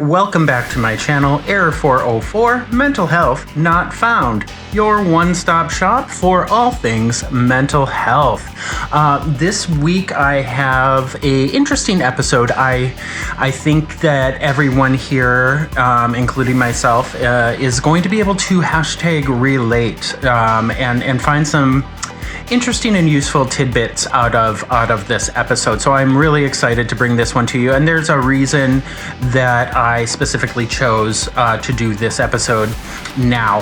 Welcome back to my channel, Error 404, Mental Health Not Found, your one-stop shop for all things mental health. This week I have an interesting episode. I think that everyone here, including myself, is going to be able to hashtag relate and find some interesting and useful tidbits out of this episode. So I'm really excited to bring this one to you, and there's a reason that I specifically chose to do this episode now,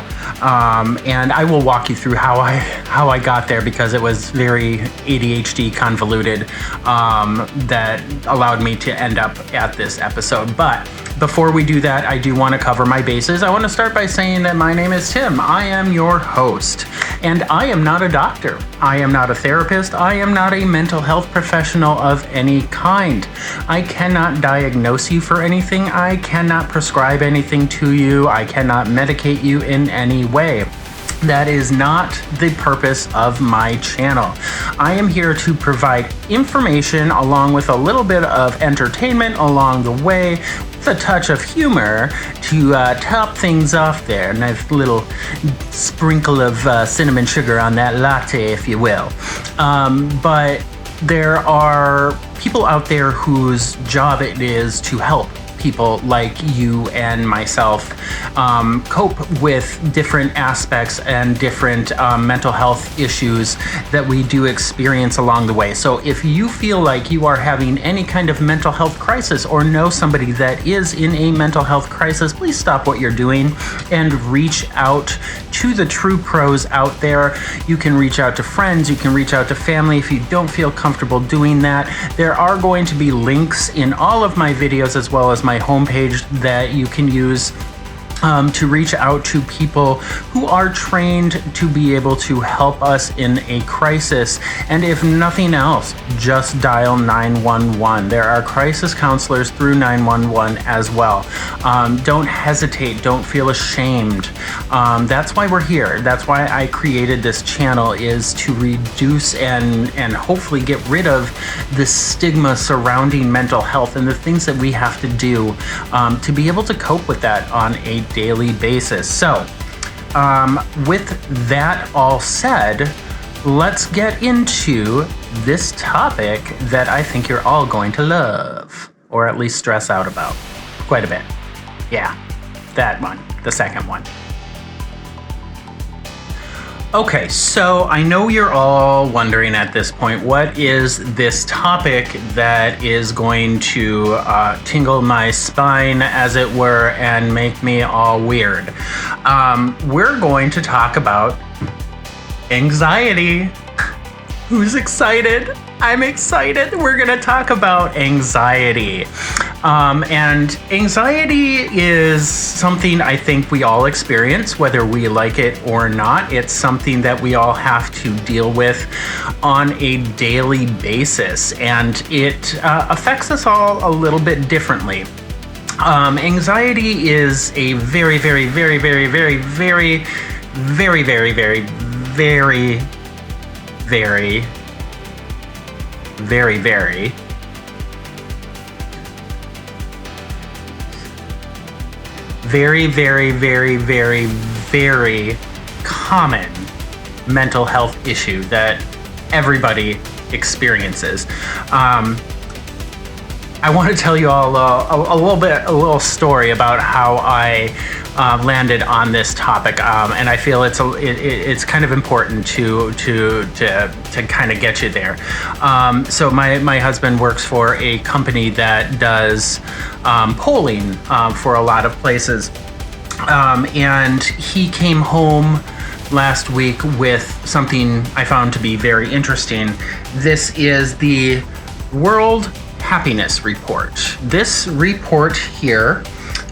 and I will walk you through how I got there, because it was very ADHD convoluted that allowed me to end up at this episode. But before we do that, I do want to cover my bases. I want to start by saying that my name is Tim. I am your host, and I am not a doctor. I am not a therapist. I am not a mental health professional of any kind. I cannot diagnose you for anything. I cannot prescribe anything to you. I cannot medicate you in any way. That is not the purpose of my channel. I am here to provide information along with a little bit of entertainment along the way, with a touch of humor to top things off there. Nice little sprinkle of cinnamon sugar on that latte, if you will. But there are people out there whose job it is to help people like you and myself cope with different aspects and different mental health issues that we do experience along the way. So if you feel like you are having any kind of mental health crisis or know somebody that is in a mental health crisis, please stop what you're doing and reach out to the true pros out there. You can reach out to friends, you can reach out to family. If you don't feel comfortable doing that, there are going to be links in all of my videos, as well as my homepage, that you can use to reach out to people who are trained to be able to help us in a crisis. And if nothing else, just dial 911. There are crisis counselors through 911 as well. Don't hesitate. Don't feel ashamed. That's why we're here. That's why I created this channel, is to reduce and hopefully get rid of the stigma surrounding mental health and the things that we have to do to be able to cope with that on a daily basis. So with that all said, let's get into this topic that I think you're all going to love, or at least stress out about quite a bit. Yeah, that one, the second one. Okay, so I know you're all wondering at this point, what is this topic that is going to tingle my spine, as it were, and make me all weird? We're going to talk about anxiety. Who's excited? I'm excited. We're going to talk about anxiety. And anxiety is something I think we all experience, whether we like it or not. It's something that we all have to deal with on a daily basis, and it affects us all a little bit differently. Anxiety is a very, very, very, very, very, very, very, very, very, very, very, very, very very common mental health issue that everybody experiences. I want to tell you all a little story about how I landed on this topic, and I feel it's kind of important to kind of get you there. So my husband works for a company that does polling for a lot of places, and he came home last week with something I found to be very interesting. This is the World Happiness Report. This report here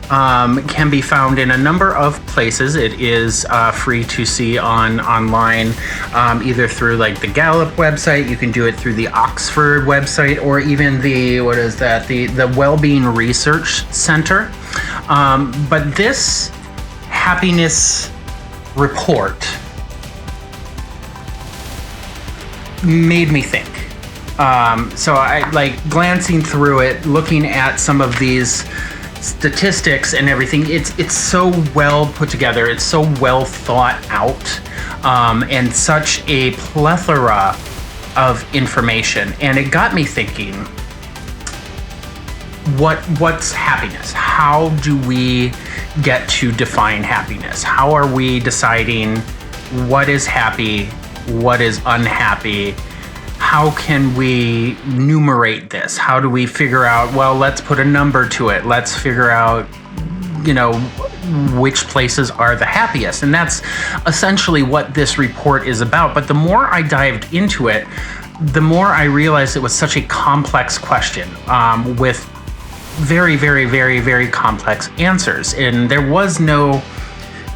can be found in a number of places. It is free to see online, either through like the Gallup website. You can do it through the Oxford website, or even the the Wellbeing Research Center. But this happiness report made me think. So I like glancing through it, looking at some of these statistics and everything. It's so well put together. It's so well thought out, and such a plethora of information. And it got me thinking, what's happiness? How do we get to define happiness? How are we deciding what is happy, what is unhappy? How can we numerate this? How do we figure out, well, let's put a number to it. Let's figure out, which places are the happiest. And that's essentially what this report is about. But the more I dived into it, the more I realized it was such a complex question, with very, very, very, very complex answers. And there was no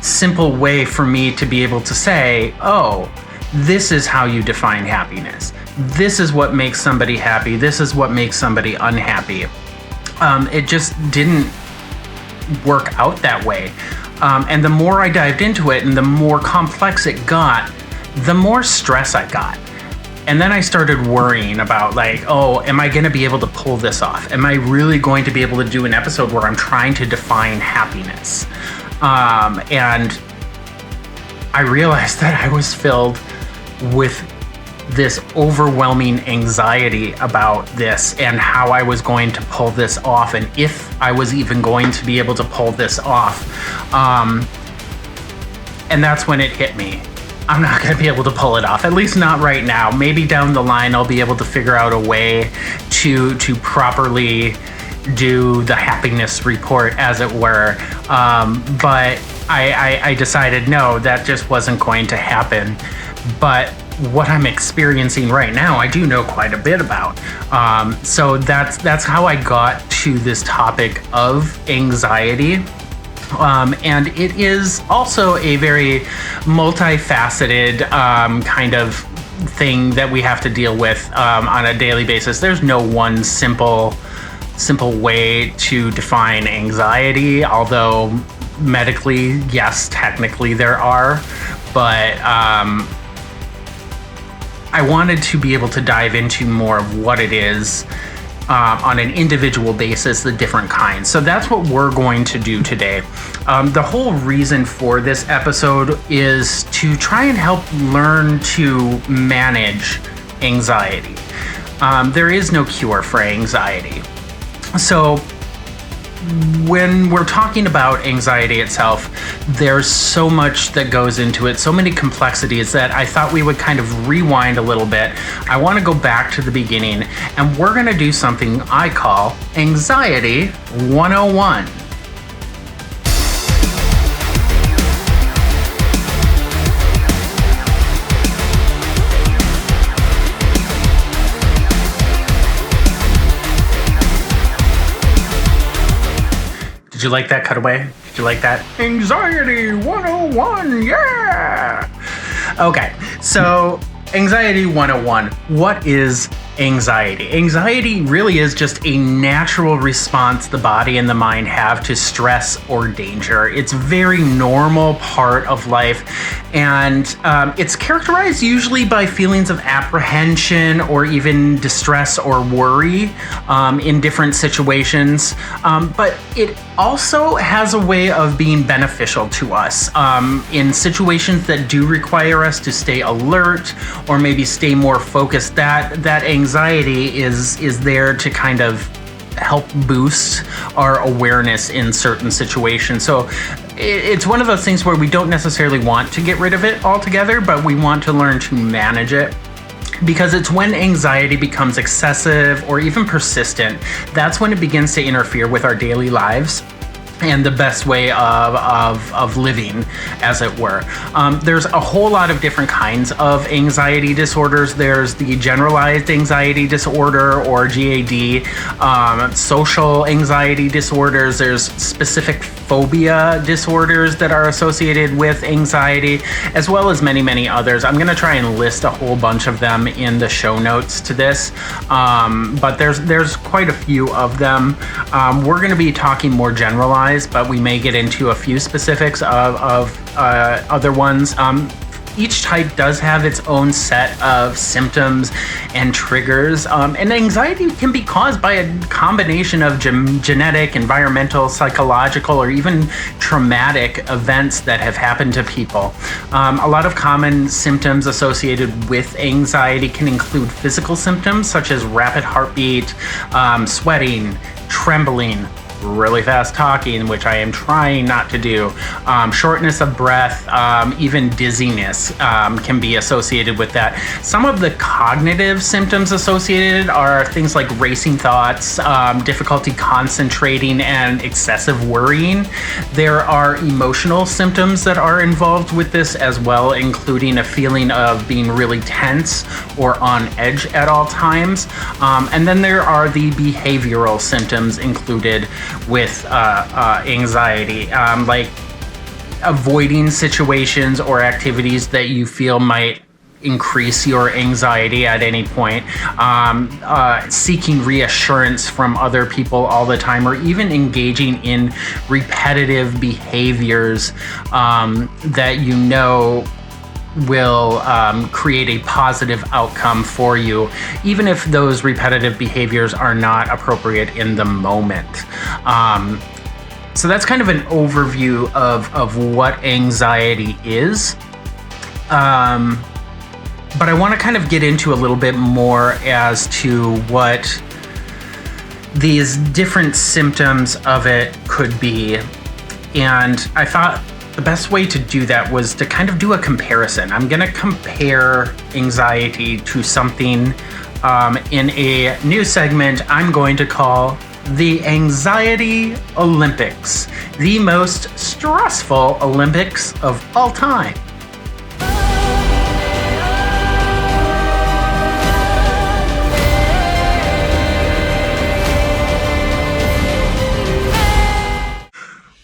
simple way for me to be able to say, oh, this is how you define happiness. This is what makes somebody happy. This is what makes somebody unhappy. It just didn't work out that way. And the more I dived into it and the more complex it got, the more stress I got. And then I started worrying about oh, am I going to be able to pull this off? Am I really going to be able to do an episode where I'm trying to define happiness? And I realized that I was filled with this overwhelming anxiety about this and how I was going to pull this off, and if I was even going to be able to pull this off. And that's when it hit me. I'm not going to be able to pull it off, at least not right now. Maybe down the line I'll be able to figure out a way to properly do the happiness report, as it were. But I decided, no, that just wasn't going to happen. But what I'm experiencing right now, I do know quite a bit about. So that's how I got to this topic of anxiety. And it is also a very multifaceted kind of thing that we have to deal with on a daily basis. There's no one simple way to define anxiety, although medically, yes, technically there are. But I wanted to be able to dive into more of what it is on an individual basis, the different kinds. So that's what we're going to do today. The whole reason for this episode is to try and help learn to manage anxiety. There is no cure for anxiety. So when we're talking about anxiety itself, there's so much that goes into it, so many complexities, that I thought we would kind of rewind a little bit. I want to go back to the beginning, and we're going to do something I call Anxiety 101. Did you like that cutaway? Did you like that? Anxiety 101, yeah! Okay, so Anxiety 101. What is anxiety? Anxiety really is just a natural response the body and the mind have to stress or danger. It's a very normal part of life, and it's characterized usually by feelings of apprehension or even distress or worry in different situations. But it also has a way of being beneficial to us in situations that do require us to stay alert or maybe stay more focused. That anxiety is there to kind of help boost our awareness in certain situations. So it's one of those things where we don't necessarily want to get rid of it altogether, but we want to learn to manage it. Because it's when anxiety becomes excessive or even persistent, that's when it begins to interfere with our daily lives and the best way of living, as it were. There's a whole lot of different kinds of anxiety disorders. There's the generalized anxiety disorder, or GAD, social anxiety disorders. There's specific phobia disorders that are associated with anxiety, as well as many, many others. I'm gonna try and list a whole bunch of them in the show notes to this, but there's quite a few of them. We're gonna be talking more generalized, but we may get into a few specifics of other ones. each type does have its own set of symptoms and triggers, and anxiety can be caused by a combination of genetic, environmental, psychological, or even traumatic events that have happened to people. A lot of common symptoms associated with anxiety can include physical symptoms such as rapid heartbeat, sweating, trembling, really fast talking, which I am trying not to do, shortness of breath, even dizziness can be associated with that. Some of the cognitive symptoms associated are things like racing thoughts, difficulty concentrating, and excessive worrying. There are emotional symptoms that are involved with this as well, including a feeling of being really tense or on edge at all times. And then there are the behavioral symptoms included with anxiety, like avoiding situations or activities that you feel might increase your anxiety at any point, seeking reassurance from other people all the time, or even engaging in repetitive behaviors that you know will create a positive outcome for you, even if those repetitive behaviors are not appropriate in the moment. So that's kind of an overview of what anxiety is. But I want to kind of get into a little bit more as to what these different symptoms of it could be. And I thought the best way to do that was to kind of do a comparison. I'm going to compare anxiety to something in a new segment I'm going to call the Anxiety Olympics, the most stressful Olympics of all time.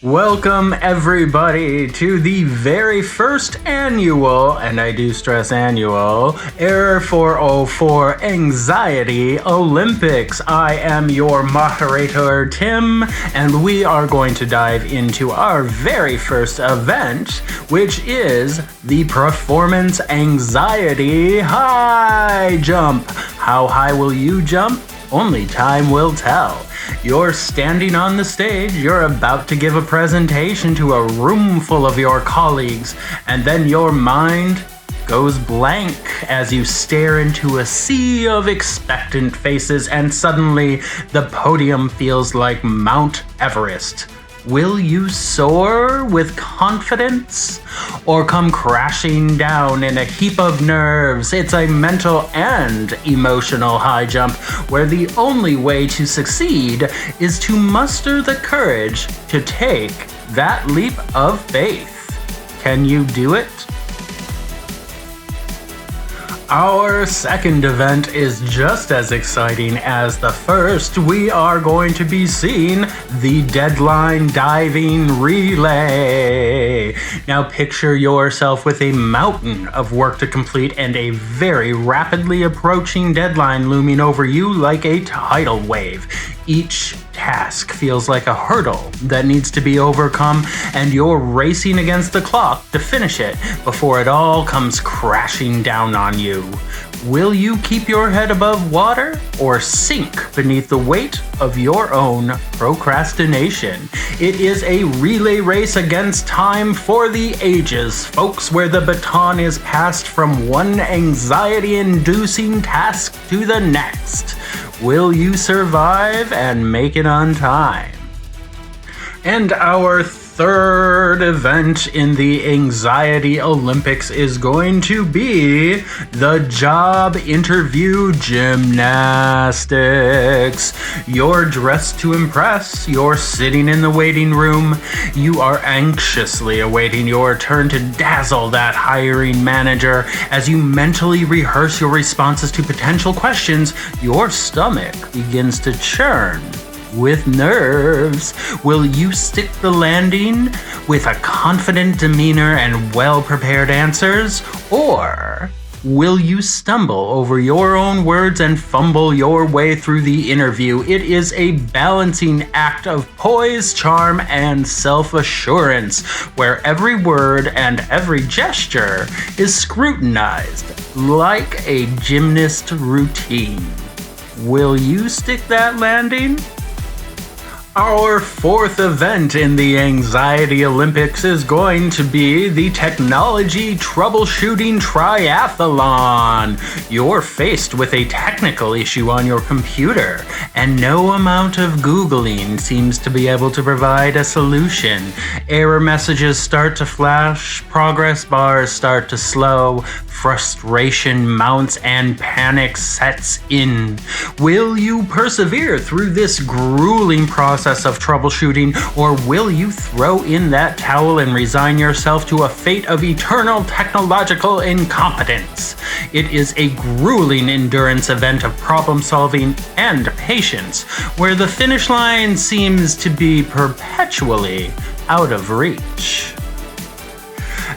Welcome everybody to the very first annual, and I do stress annual, Error 404 Anxiety Olympics. I am your moderator, Tim, and we are going to dive into our very first event, which is the Performance Anxiety High Jump. How high will you jump? Only time will tell. You're standing on the stage, you're about to give a presentation to a room full of your colleagues, and then your mind goes blank as you stare into a sea of expectant faces, and suddenly the podium feels like Mount Everest. Will you soar with confidence or come crashing down in a heap of nerves? It's a mental and emotional high jump where the only way to succeed is to muster the courage to take that leap of faith. Can you do it? Our second event is just as exciting as the first. We are going to be seeing the deadline diving relay. Now picture yourself with a mountain of work to complete and a very rapidly approaching deadline looming over you like a tidal wave. Each task feels like a hurdle that needs to be overcome, and you're racing against the clock to finish it before it all comes crashing down on you. Will you keep your head above water or sink beneath the weight of your own procrastination? It is a relay race against time for the ages, folks, where the baton is passed from one anxiety-inducing task to the next. Will you survive and make it on time? And our third event in the Anxiety Olympics is going to be the job interview gymnastics. You're dressed to impress, you're sitting in the waiting room, you are anxiously awaiting your turn to dazzle that hiring manager. As you mentally rehearse your responses to potential questions, your stomach begins to churn with nerves. Will you stick the landing with a confident demeanor and well-prepared answers? Or Will you stumble over your own words and fumble your way through the interview? It is a balancing act of poise, charm, and self-assurance, where every word and every gesture is scrutinized like a gymnast routine. Will you stick that landing? Our fourth event in the Anxiety Olympics is going to be the Technology Troubleshooting Triathlon. You're faced with a technical issue on your computer, and no amount of Googling seems to be able to provide a solution. Error messages start to flash, progress bars start to slow, frustration mounts, and panic sets in. Will you persevere through this grueling process of troubleshooting, or will you throw in that towel and resign yourself to a fate of eternal technological incompetence? It is a grueling endurance event of problem solving and patience, where the finish line seems to be perpetually out of reach.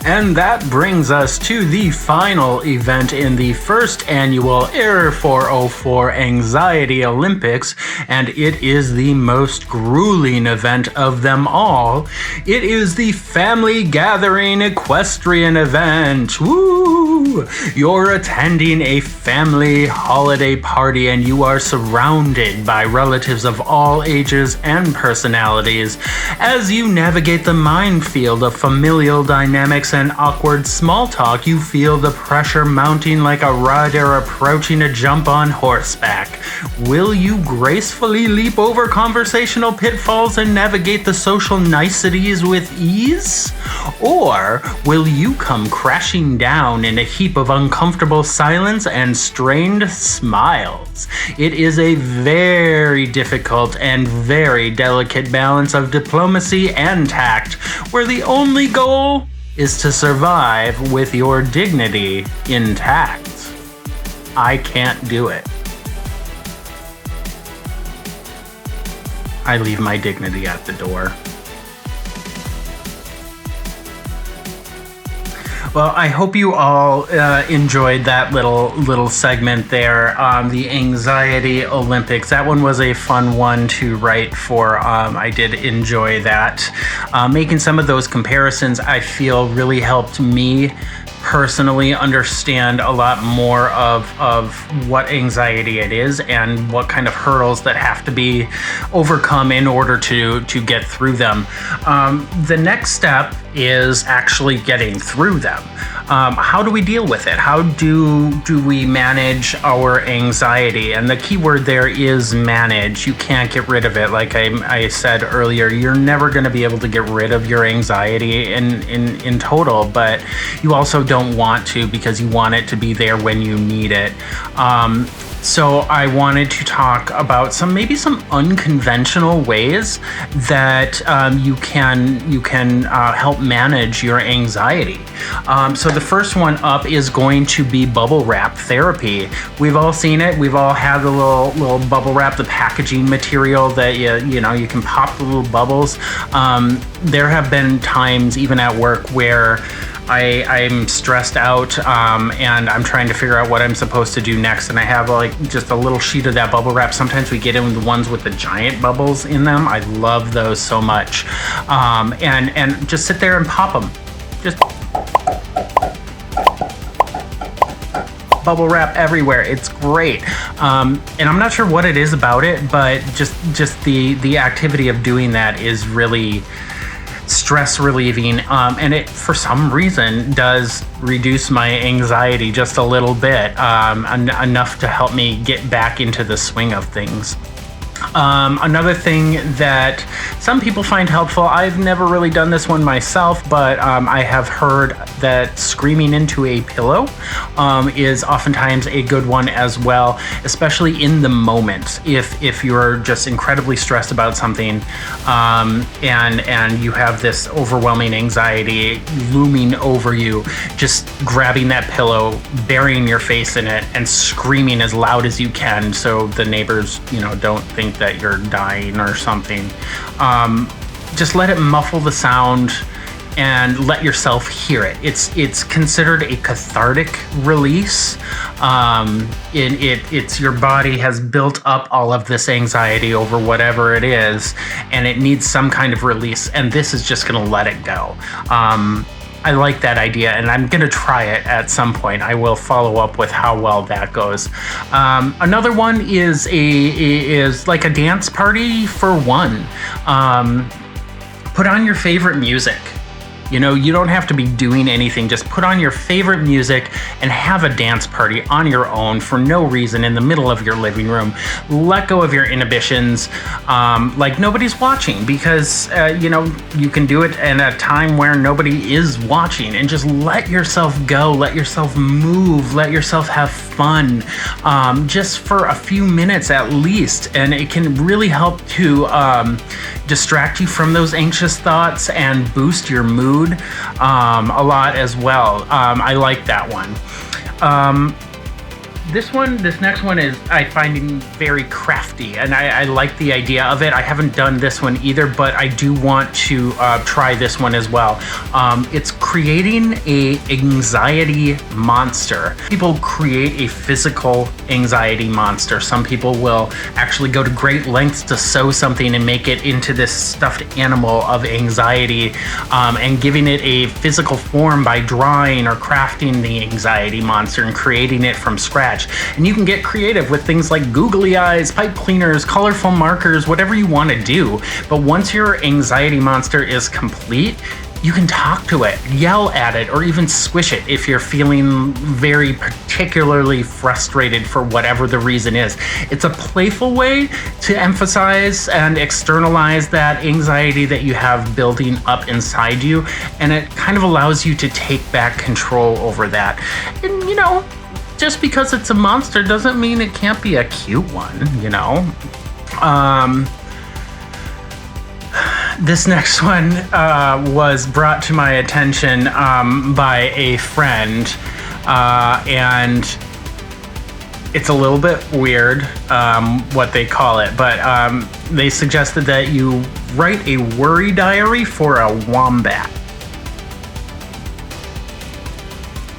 And that brings us to the final event in the first annual Error 404 Anxiety Olympics, and it is the most grueling event of them all. It is the Family Gathering Equestrian event. Woo! You're attending a family holiday party, and you are surrounded by relatives of all ages and personalities. As you navigate the minefield of familial dynamics and awkward small talk, you feel the pressure mounting like a rider approaching a jump on horseback. Will you gracefully leap over conversational pitfalls and navigate the social niceties with ease? Or will you come crashing down in a heap of uncomfortable silence and strained smiles? It is a very difficult and very delicate balance of diplomacy and tact, where the only goal is to survive with your dignity intact. I can't do it. I leave my dignity at the door. Well, I hope you all enjoyed that little segment there on the Anxiety Olympics. That one was a fun one to write for. I did enjoy that. Making some of those comparisons, I feel, really helped me personally understand a lot more of what anxiety it is and what kind of hurdles that have to be overcome in order to get through them. The next step is actually getting through them. How do we deal with it? How do we manage our anxiety? And the key word there is manage. You can't get rid of it. Like I said earlier, you're never going to be able to get rid of your anxiety in total, but you also don't want to, because you want it to be there when you need it. So I wanted to talk about maybe some unconventional ways that you can help manage your anxiety. So the first one up is going to be bubble wrap therapy. We've all seen it. We've all had the little bubble wrap, the packaging material that you can pop the little bubbles. There have been times, even at work, where I'm stressed out and I'm trying to figure out what I'm supposed to do next, and I have just a little sheet of that bubble wrap. Sometimes we get in the ones with the giant bubbles in them. I love those so much. And just sit there and pop them. Just bubble wrap everywhere. It's great. And I'm not sure what it is about it, but just the activity of doing that is really stress relieving, and it for some reason does reduce my anxiety just a little bit, enough to help me get back into the swing of things. Another thing that some people find helpful, I've never really done this one myself, but I have heard that screaming into a pillow is oftentimes a good one as well, especially in the moment. If you're just incredibly stressed about something, and you have this overwhelming anxiety looming over you, just grabbing that pillow, burying your face in it, and screaming as loud as you can so the neighbors, don't think that you're dying or something. Just let it muffle the sound and let yourself hear it. It's considered a cathartic release. It's your body has built up all of this anxiety over whatever it is, and it needs some kind of release, and this is just going to let it go. I like that idea, and I'm going to try it at some point. I will follow up with how well that goes. Another one is like a dance party for one. Put on your favorite music. You know, you don't have to be doing anything. Just put on your favorite music and have a dance party on your own for no reason in the middle of your living room. Let go of your inhibitions, like nobody's watching, because, you can do it in a time where nobody is watching, and just let yourself go, let yourself move, let yourself have fun, just for a few minutes at least. And it can really help to distract you from those anxious thoughts and boost your mood a lot as well. I like that one. This next one is I find very crafty, and I like the idea of it. I haven't done this one either, but I do want to try this one as well. It's creating a anxiety monster. People create a physical anxiety monster. Some people will actually go to great lengths to sew something and make it into this stuffed animal of anxiety, and giving it a physical form by drawing or crafting the anxiety monster and creating it from scratch. And you can get creative with things like googly eyes, pipe cleaners, colorful markers, whatever you want to do. But once your anxiety monster is complete, you can talk to it, yell at it, or even squish it if you're feeling very particularly frustrated for whatever the reason is. It's a playful way to emphasize and externalize that anxiety that you have building up inside you, and it kind of allows you to take back control over that. And just because it's a monster doesn't mean it can't be a cute one, This next one was brought to my attention by a friend, and it's a little bit weird what they call it, but they suggested that you write a worry diary for a wombat.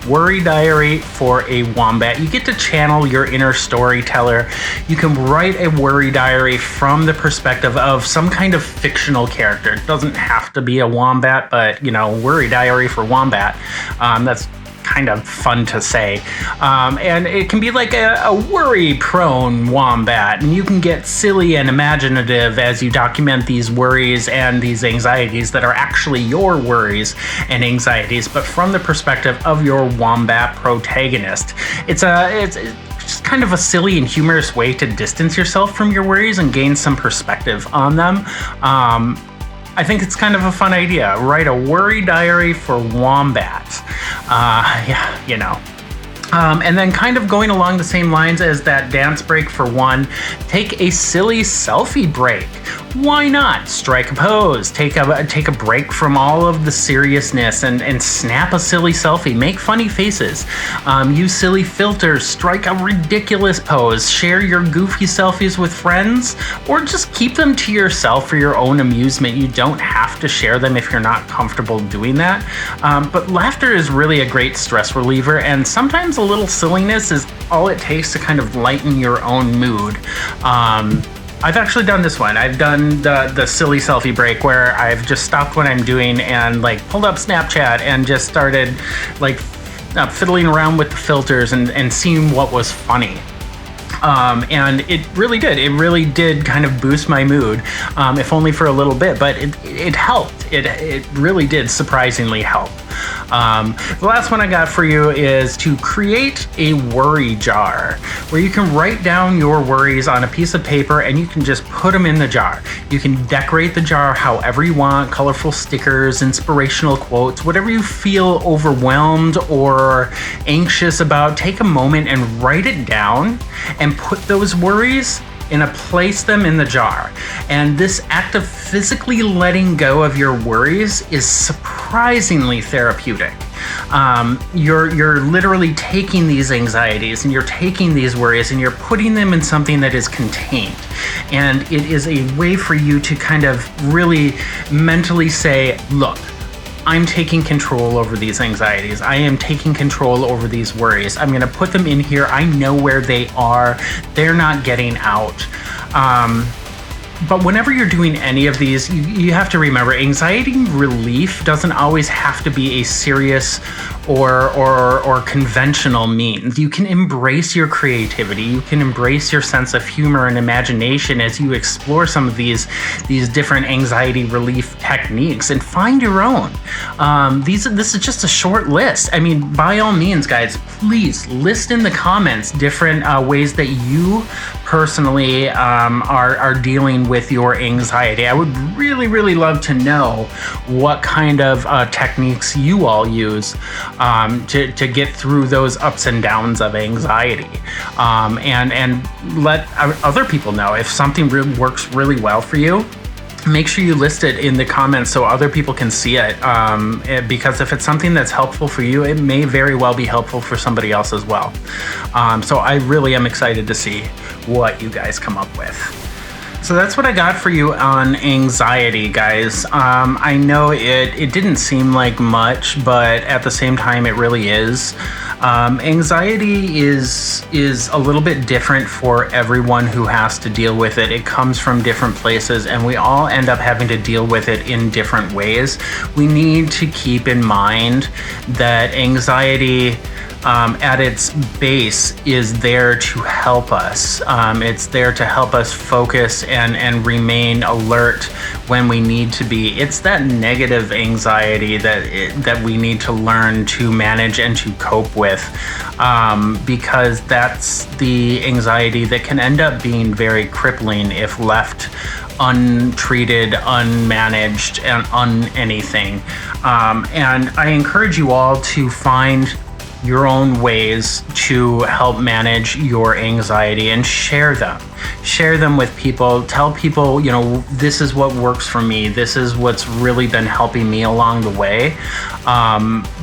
Worry diary for a wombat. You get to channel your inner storyteller. You can write a worry diary from the perspective of some kind of fictional character. It doesn't have to be a wombat, but worry diary for wombat. That's kind of fun to say. And it can be like a worry-prone wombat, and you can get silly and imaginative as you document these worries and these anxieties that are actually your worries and anxieties, but from the perspective of your wombat protagonist. It's just kind of a silly and humorous way to distance yourself from your worries and gain some perspective on them. I think it's kind of a fun idea. Write a worry diary for wombat. And then kind of going along the same lines as that dance break for one, take a silly selfie break. Why not? Strike a pose, take a break from all of the seriousness and snap a silly selfie. Make funny faces. Use silly filters, strike a ridiculous pose, share your goofy selfies with friends, or just keep them to yourself for your own amusement. You don't have to share them if you're not comfortable doing that. But laughter is really a great stress reliever, and sometimes a little silliness is all it takes to kind of lighten your own mood. I've actually done this one. I've done the silly selfie break where I've just stopped what I'm doing and pulled up Snapchat and just started fiddling around with the filters and seeing what was funny. And it really did kind of boost my mood, if only for a little bit, but it helped. It really did surprisingly help. The last one I got for you is to create a worry jar where you can write down your worries on a piece of paper and you can just put them in the jar. You can decorate the jar however you want, colorful stickers, inspirational quotes, whatever you feel overwhelmed or anxious about. Take a moment and write it down and put those worries and place them in the jar. And this act of physically letting go of your worries is surprisingly therapeutic. You're literally taking these anxieties and you're taking these worries and you're putting them in something that is contained. And it is a way for you to kind of really mentally say, look, I'm taking control over these anxieties. I am taking control over these worries. I'm going to put them in here. I know where they are. They're not getting out. But whenever you're doing any of these, you have to remember anxiety relief doesn't always have to be a serious or conventional means. You can embrace your creativity. You can embrace your sense of humor and imagination as you explore some of these different anxiety relief techniques and find your own. This is just a short list. I mean, by all means, guys, please list in the comments different ways that you personally are dealing with your anxiety. I would really, really love to know what kind of techniques you all use to get through those ups and downs of anxiety, and let other people know if something works really well for you. Make sure you list it in the comments so other people can see it, because if it's something that's helpful for you, it may very well be helpful for somebody else as well. So I really am excited to see what you guys come up with. So that's what I got for you on anxiety, guys. I know it didn't seem like much, but at the same time, it really is. Anxiety is a little bit different for everyone who has to deal with it. It comes from different places, and we all end up having to deal with it in different ways. We need to keep in mind that anxiety, at its base, is there to help us. It's there to help us focus and remain alert when we need to be. It's that negative anxiety that we need to learn to manage and to cope with, because that's the anxiety that can end up being very crippling if left untreated, unmanaged, and anything. And I encourage you all to find your own ways to help manage your anxiety and share them with people. Tell people, this is what works for me. This is what's really been helping me along the way.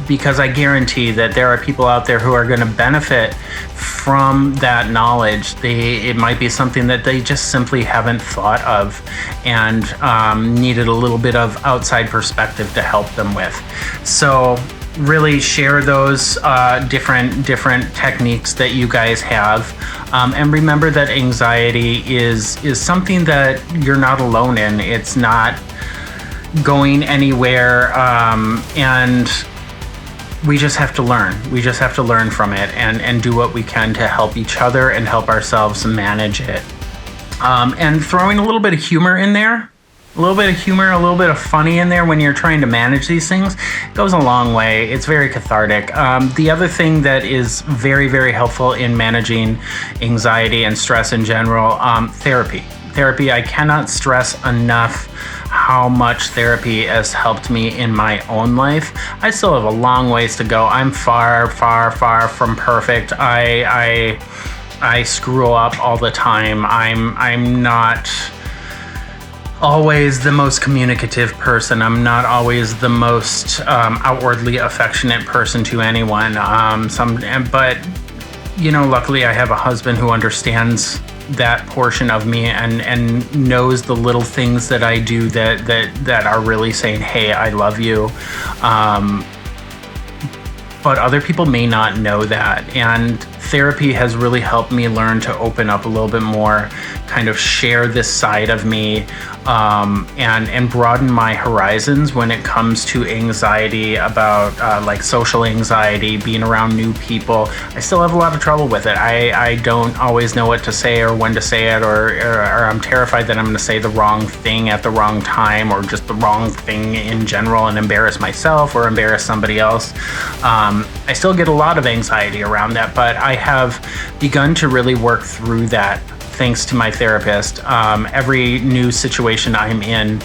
Because I guarantee that there are people out there who are going to benefit from that knowledge. It might be something that they just simply haven't thought of and needed a little bit of outside perspective to help them with. So really share those different techniques that you guys have, and remember that anxiety is something that you're not alone in. It's not going anywhere, and we just have to learn. We just have to learn from it and do what we can to help each other and help ourselves manage it. And throwing a little bit of humor in there. A little bit of humor, a little bit of funny in there when you're trying to manage these things goes a long way. It's very cathartic. The other thing that is very, very helpful in managing anxiety and stress in general, therapy. Therapy, I cannot stress enough how much therapy has helped me in my own life. I still have a long ways to go. I'm far, far, far from perfect. I screw up all the time. I'm not always the most communicative person. I'm not always the most outwardly affectionate person to anyone. But luckily I have a husband who understands that portion of me and knows the little things that I do that are really saying, hey, I love you. But other people may not know that. And therapy has really helped me learn to open up a little bit more, kind of share this side of me, and broaden my horizons when it comes to anxiety about like social anxiety, being around new people. I still have a lot of trouble with it. I don't always know what to say or when to say it, or I'm terrified that I'm going to say the wrong thing at the wrong time, or just the wrong thing in general and embarrass myself or embarrass somebody else. I still get a lot of anxiety around that, but I have begun to really work through that thanks to my therapist. Every new situation I'm in,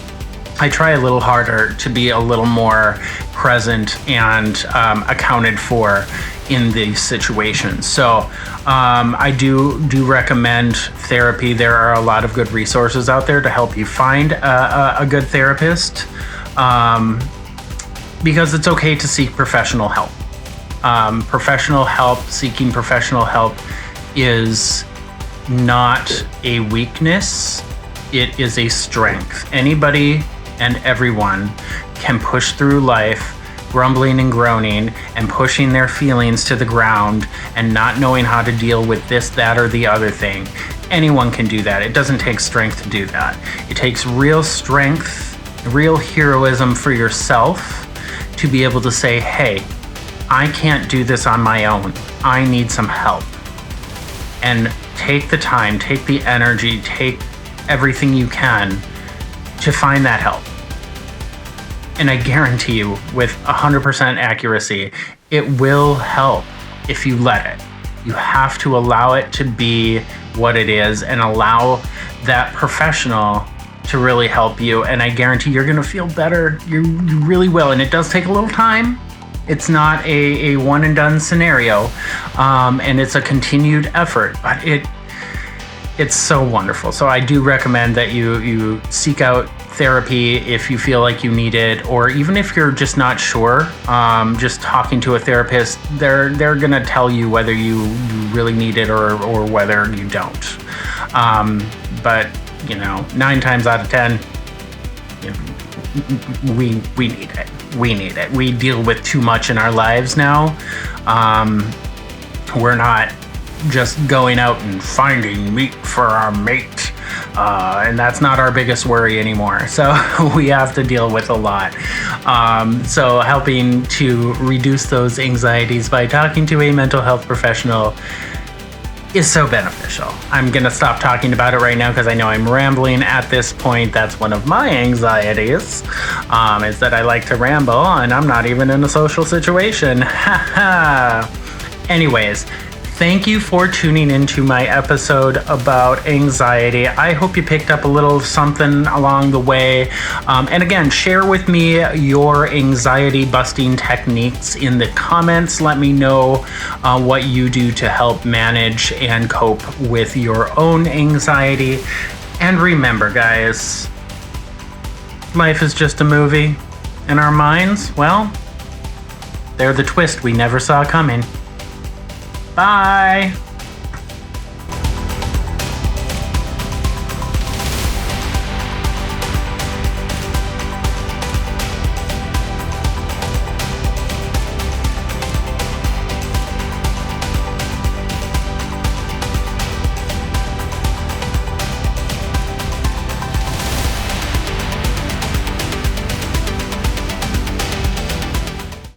I try a little harder to be a little more present and accounted for in these situations. So I do recommend therapy. There are a lot of good resources out there to help you find a good therapist, because it's okay to seek professional help. Seeking professional help is not a weakness, it is a strength. Anybody and everyone can push through life grumbling and groaning and pushing their feelings to the ground and not knowing how to deal with this, that, or the other thing. Anyone can do that. It doesn't take strength to do that. It takes real strength, real heroism for yourself to be able to say, hey, I can't do this on my own. I need some help. And take the time, take the energy, take everything you can to find that help. And I guarantee you with 100% accuracy, it will help if you let it. You have to allow it to be what it is and allow that professional to really help you. And I guarantee you're going to feel better. You really will. And it does take a little time. It's not a one and done scenario. And it's a continued effort, but it's so wonderful. So I do recommend that you seek out therapy if you feel like you need it, or even if you're just not sure. Just talking to a therapist, they're gonna tell you whether you really need it or whether you don't. But 9 times out of 10, we need it. We need it. We deal with too much in our lives now. We're not just going out and finding meat for our mate. And that's not our biggest worry anymore. So we have to deal with a lot. So helping to reduce those anxieties by talking to a mental health professional is so beneficial. I'm going to stop talking about it right now because I know I'm rambling at this point. That's one of my anxieties, is that I like to ramble and I'm not even in a social situation. Anyways, thank you for tuning into my episode about anxiety. I hope you picked up a little something along the way. And again, share with me your anxiety busting techniques in the comments. Let me know what you do to help manage and cope with your own anxiety. And remember, guys, life is just a movie. And our minds, well, they're the twist we never saw coming. Bye.